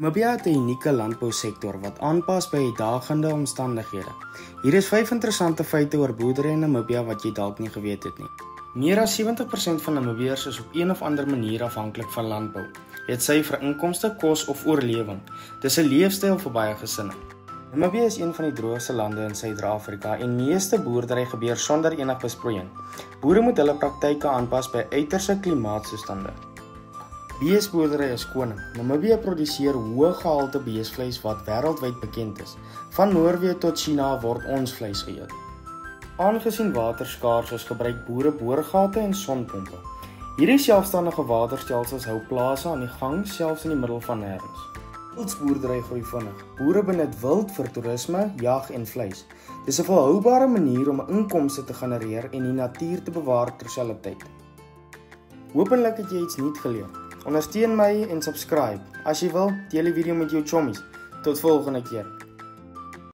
Namibia het 'n unieke landbousektor wat aanpas by uitdagende omstandighede. Hier is 5 interessante feite oor boerdery in Namibia wat jy dalk nie geweet het nie. Meer as 70% van Namibiërs is op een of ander manier afhanklik van landbou. Het sy vir inkomste, kos of oorlewing. Dis 'n leefstyl vir baie gesinne. Namibië is een van die droogste lande in Suid-Afrika en meeste boerdery gebeur sonder enige besproeiing. Boere moet hulle praktyke aanpas by uiterste klimaatstoestande. Beesboerdery is koning. Namibië produseer hoë gehalte beesvleis wat wêreldwyd bekend is. Van Noorwe tot China word ons vleis geëet. Aangesien water skaars is, gebruik boere boorgate en sonpompe. Hierdie selfstandige waterstelsels hou plase aan die gang, selfs in die middel van nêrens. Wildsboerdery groei vinnig. Boere benut wild vir toerisme, jag en vleis. Dis 'n volhoubare manier om inkomste te genereer en die natuur te bewaar terselfdertyd. Hoopelik het jy iets nuut geleer. Ondersteun my en subscribe. As jy wil, deel die video met jou chommies. Tot volgende keer.